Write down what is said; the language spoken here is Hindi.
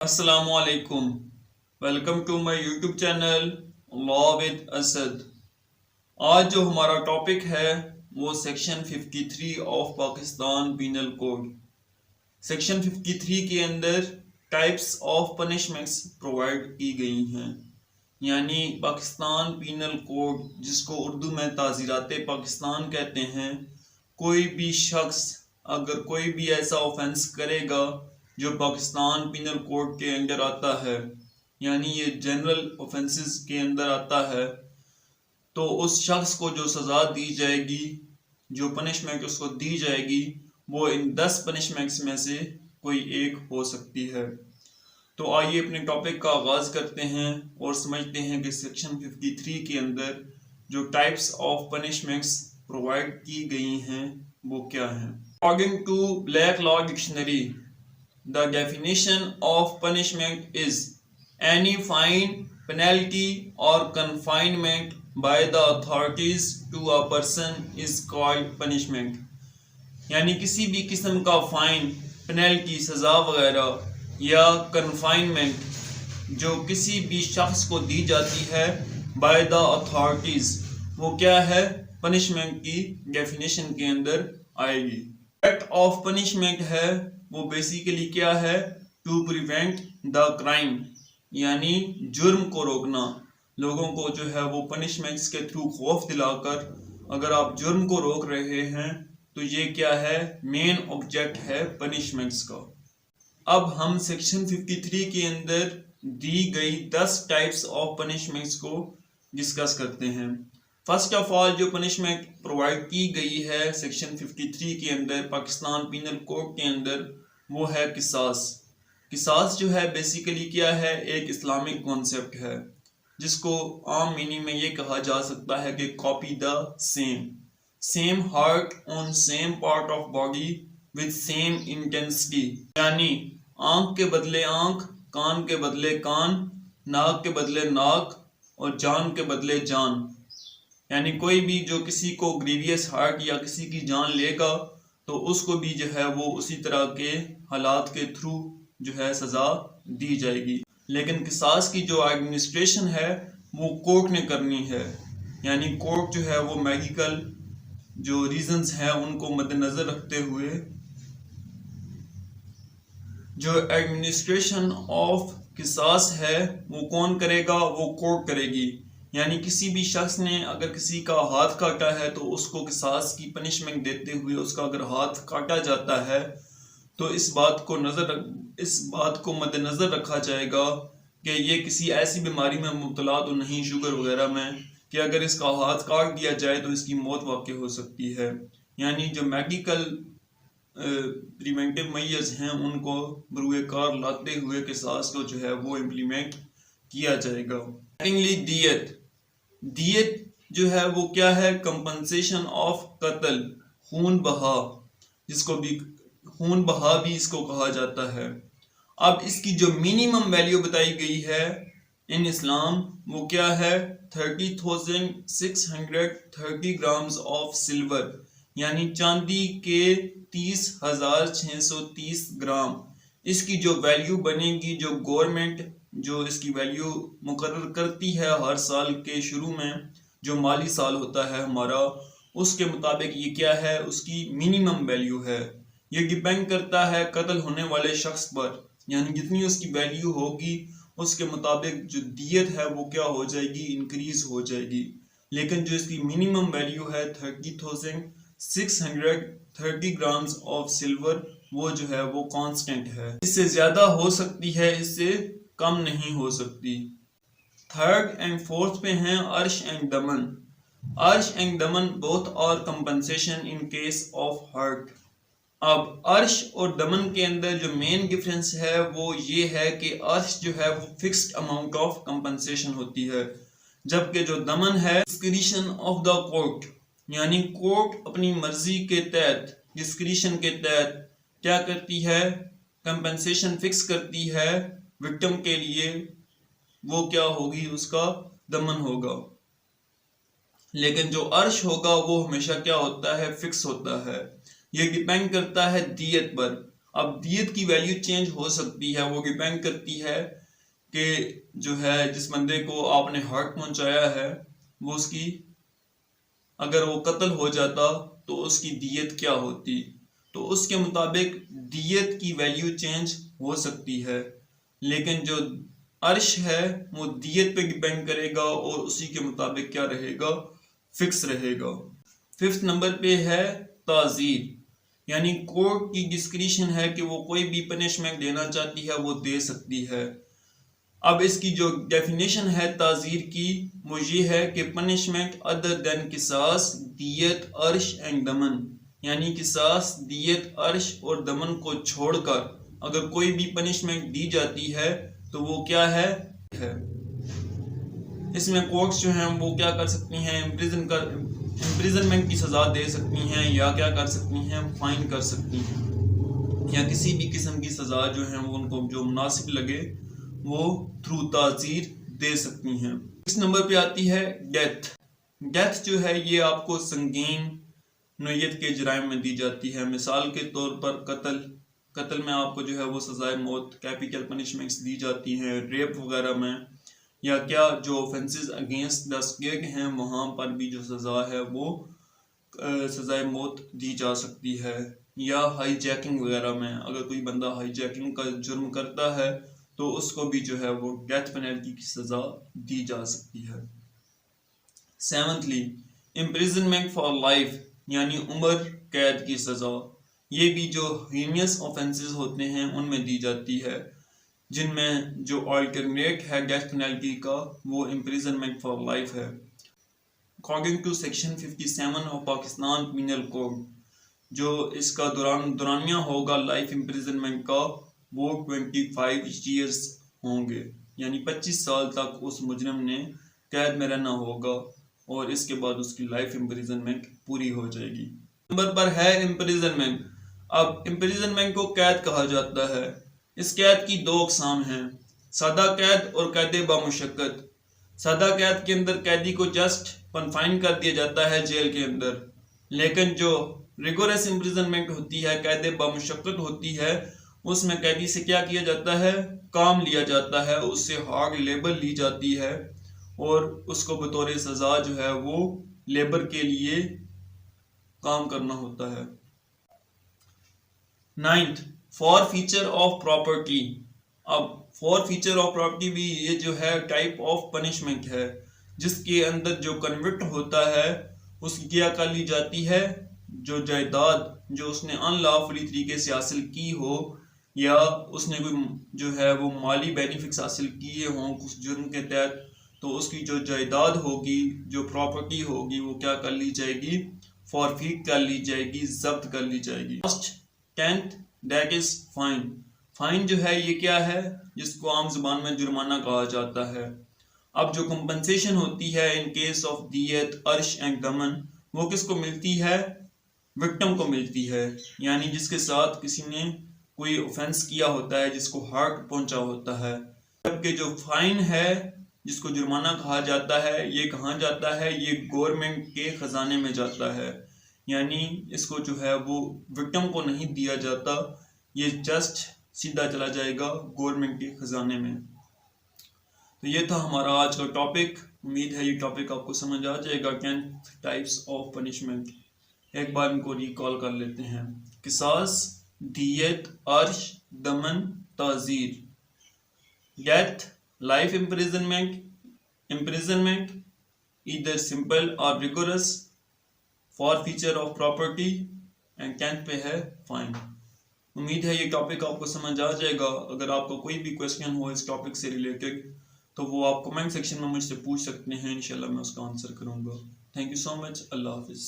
अस्सलामुअलैकुम। Welcome to my YouTube channel law with Asad. आज जो हमारा टॉपिक है वो section 53 of Pakistan penal code. Section 53 के अंदर टाइप्स ऑफ पनिशमेंट्स प्रोवाइड की गई हैं, यानी पाकिस्तान पीनल कोड जिसको उर्दू में ताज़ीरात पाकिस्तान कहते हैं। कोई भी शख्स अगर कोई भी ऐसा ऑफेंस करेगा जो पाकिस्तान पीनल कोड के अंदर आता है, यानी ये जनरल ऑफेंसेस के अंदर आता है, तो उस शख्स को जो सज़ा दी जाएगी, जो पनिशमेंट उसको दी जाएगी, वो इन 10 पनिशमेंट्स में से कोई एक हो सकती है। तो आइए अपने टॉपिक का आगाज़ करते हैं और समझते हैं कि सेक्शन 53 के अंदर जो टाइप्स ऑफ पनिशमेंट्स प्रोवाइड की गई हैं वो क्या हैं। According to black law dictionary, the definition of punishment is any fine, penalty or confinement by the authorities to a person is called punishment। यानी किसी भी किस्म का फाइन, पेनल्टी, सज़ा वगैरह या कन्फाइनमेंट जो किसी भी शख्स को दी जाती है बाय द अथॉरिटीज़, वो क्या है, पनिशमेंट की डेफिनेशन के अंदर आएगी। एक्ट ऑफ पनिशमेंट है वो बेसिकली क्या है, टू प्रिवेंट द क्राइम, यानी जुर्म को रोकना। लोगों को जो है वो पनिशमेंट्स के थ्रू खौफ दिलाकर अगर आप जुर्म को रोक रहे हैं तो ये क्या है, मेन ऑब्जेक्ट है पनिशमेंट्स का। अब हम सेक्शन 53 के अंदर दी गई 10 टाइप्स ऑफ पनिशमेंट्स को डिस्कस करते हैं। फर्स्ट ऑफ ऑल जो पनिशमेंट प्रोवाइड की गई है सेक्शन 53 के अंदर पाकिस्तान पीनल कोड के अंदर, वो है किसास। किसास जो है बेसिकली क्या है, एक इस्लामिक कॉन्सेप्ट है जिसको आम मीनिंग में ये कहा जा सकता है कि copy the same heart on same part of body with same intensity, यानी आंख के बदले आंख, कान के बदले कान, नाक के बदले नाक और जान के बदले जान। यानी कोई भी जो किसी को ग्रीवियस हार्ट या किसी की जान लेगा तो उसको भी जो है वो उसी तरह के हालात के थ्रू जो है सज़ा दी जाएगी। लेकिन किसास की जो एडमिनिस्ट्रेशन है वो कोर्ट ने करनी है, यानी कोर्ट जो है वो मेडिकल जो रीजंस हैं उनको मद्देनज़र रखते हुए जो एडमिनिस्ट्रेशन ऑफ किसास है वो कौन करेगा, वो कोर्ट करेगी। यानी किसी भी शख्स ने अगर किसी का हाथ काटा है तो उसको किसास की पनिशमेंट देते हुए उसका अगर हाथ काटा जाता है तो इस बात को मद्देनज़र रखा जाएगा कि ये किसी ऐसी बीमारी में मुब्तला तो नहीं, शुगर वगैरह में, कि अगर इसका हाथ काट दिया जाए तो इसकी मौत वाक़ई हो सकती है। यानी जो मेडिकल प्रिवेंटिव मेजर्स हैं उनको बरूए कार लाते हुए किसास को जो है वो इम्प्लीमेंट किया जाएगा। दियत जो है वो क्या है, कंपनसेशन ऑफ कत्ल, खून बहा, जिसको भी खून बहा भी इसको कहा जाता है। अब इसकी जो मिनिमम वैल्यू बताई गई है इन इस्लाम वो क्या है, 30,630 ग्राम्स ऑफ सिल्वर, यानी चांदी के 30,630 ग्राम। इसकी जो वैल्यू बनेगी, जो गवर्नमेंट जो इसकी वैल्यू मुकर्रर करती है हर साल के शुरू में, जो माली साल होता है हमारा, उसके मुताबिक ये क्या है, उसकी मिनिमम वैल्यू है। ये डिपेंड करता है कत्ल होने वाले शख्स पर, यानी जितनी उसकी वैल्यू होगी उसके मुताबिक जो दियत है वो क्या हो जाएगी, इंक्रीज हो जाएगी। लेकिन जो इसकी मिनिमम वैल्यू है 30,630 ग्राम्स ऑफ सिल्वर, वो जो है वो कांस्टेंट है। इससे ज़्यादा हो सकती है, इससे कम नहीं हो सकती। थर्ड एंड फोर्थ पे हैं अर्श एंड दमन। अर्श एंड दमन both are compensation in case of hurt. अब अर्श और दमन के अंदर जो मेन डिफरेंस है वो ये है कि अर्श जो है वो फिक्स्ड अमाउंट ऑफ कंपनसेशन होती है, जबकि जो दमन है डिस्क्रिशन ऑफ द कोर्ट, यानी कोर्ट अपनी मर्जी के तहत, डिस्क्रिशन के तहत क्या करती है, कंपनसेशन फिक्स करती है विक्टिम के लिए, वो क्या होगी, उसका दमन होगा। लेकिन जो अर्श होगा वो हमेशा क्या होता है, फिक्स होता है। ये डिपेंड करता है दियत पर। अब दियत की वैल्यू चेंज हो सकती है, वो डिपेंड करती है कि जो है जिस बंदे को आपने हर्ट पहुंचाया है वो उसकी, अगर वो कत्ल हो जाता तो उसकी दियत क्या होती, तो उसके मुताबिक दियत की वैल्यू चेंज हो सकती है, लेकिन जो अर्श है वो दियत पे डिपेंड करेगा और उसी के मुताबिक क्या रहेगा, फिक्स रहेगा। फिफ्थ नंबर पे है ताजीर, यानी कोर्ट की डिस्क्रिशन है कि वो कोई भी पनिशमेंट देना चाहती है वो दे सकती है। अब इसकी जो डेफिनेशन है ताजीर की वो ये है कि पनिशमेंट अदर देन किसास, दियत, अर्श एंड दमन, यानी किसास, दियत, अर्श और दमन को छोड़कर अगर कोई भी पनिशमेंट दी जाती है तो वो क्या है। इसमें कोर्ट्स जो हैं वो क्या कर सकती हैं, इम्प्रिजनमेंट की सज़ा दे सकती हैं, या क्या कर सकती हैं, फाइन कर सकती हैं, या किसी भी किस्म की सज़ा जो है वो उनको जो मुनासिब लगे वो थ्रू ताज़ीर दे सकती हैं। इस नंबर पे आती है डेथ। डेथ जो है ये आपको संगीन नोयत के जराइम में दी जाती है। मिसाल के तौर पर कत्ल में आपको जो है वो सज़ाए मौत, कैपिटल पनिशमेंट्स दी जाती हैं। रेप वगैरह में या क्या जो ऑफेंसेस अगेंस्ट द स्टेट हैं वहाँ पर भी जो सज़ा है वो सज़ाए मौत दी जा सकती है। या हाईजैकिंग वगैरह में अगर कोई बंदा हाईजैकिंग का जुर्म करता है तो उसको भी जो है वो डेथ पेनल्टी की सज़ा दी जा सकती है। सेवंथली, इम्प्रिजनमेंट फॉर लाइफ, यानी उम्र कैद की सज़ा, ये भी जो हीनियस ऑफेंसेस होते हैं उनमें दी जाती है, जिनमें जो अल्टरनेट है डेथ पेनल्टी का वो इम्प्रिजनमेंट फॉर लाइफ है। According to section 57 of Pakistan penal code, जो इसका दुरानिया होगा लाइफ इम्प्रिजनमेंट का वो 25 ईयर्स होंगे, यानी 25 साल तक उस मुजरिम ने कैद में रहना होगा और इसके बाद उसकी लाइफ इम्प्रिजनमेंट पूरी हो जाएगी। नंबर पर है इम्प्रिजनमेंट। अब इम्प्रिजनमेंट को कैद कहा जाता है। इस कैद की दो अक़साम हैं, सादा कैद और कैद बामुशक्कत। सादा कैद के अंदर कैदी को जस्ट कन्फाइन कर दिया जाता है जेल के अंदर, लेकिन जो रिगोरस इम्प्रिजनमेंट होती है, कैद बामुशक्कत होती है, उसमें कैदी से क्या किया जाता है, काम लिया जाता है, उससे हार्ड लेबर ली जाती है और उसको बतौर सज़ा जो है वो लेबर के लिए काम करना होता है। Ninth, for feature of property. अब फॉर फीचर ऑफ प्रॉपर्टी भी ये जो है टाइप ऑफ पनिशमेंट है, जिसके अंदर जो कन्विक्ट होता है उसकी क्या कर ली जाती है, जो जायदाद जो उसने अनलॉफुली तरीके से हासिल की हो या उसने कोई जो है वो माली बेनिफिट्स हासिल किए हों उस जुर्म के तहत, तो उसकी जो जायदाद होगी, जो प्रॉपर्टी होगी, वो क्या कर ली जाएगी, फॉरफीट कर ली जाएगी, जब्त कर ली जाएगी। First 10th that is fine. Fine जो है ये क्या है, जिसको आम जुबान में जुर्माना कहा जाता है। अब जो कंपनसेशन होती है इन केस ऑफ दियत, अर्श एंड दमन, वो किसको मिलती है, विक्टिम को मिलती है, यानी जिसके साथ किसी ने कोई ऑफेंस किया होता है, जिसको हर्ट पहुंचा होता है। जबकि जो फाइन है जिसको जुर्माना कहा जाता है, ये कहाँ जाता है, ये गवर्नमेंट के खजाने में जाता है, यानी इसको जो है वो विक्टिम को नहीं दिया जाता, ये जस्ट सीधा चला जाएगा गवर्नमेंट के खजाने में। तो ये था हमारा आज का टॉपिक। उम्मीद है ये टॉपिक आपको समझ आ जाएगा। 10 टाइप्स ऑफ पनिशमेंट, एक बार इनको रिकॉल कर लेते हैं। किसास, दियत, अर्श, दमन, ताजीर। Death, life imprisonment either simple or rigorous, forfeiture of property and 10th पे है फाइन। उम्मीद है ये टॉपिक आपको समझ आ जाएगा। अगर आपको कोई भी क्वेश्चन हो इस टॉपिक से रिलेटेड तो वो आप कमेंट सेक्शन में मुझसे पूछ सकते हैं, इंशाल्लाह मैं उसका आंसर करूंगा। Thank you so much. Allah Hafiz.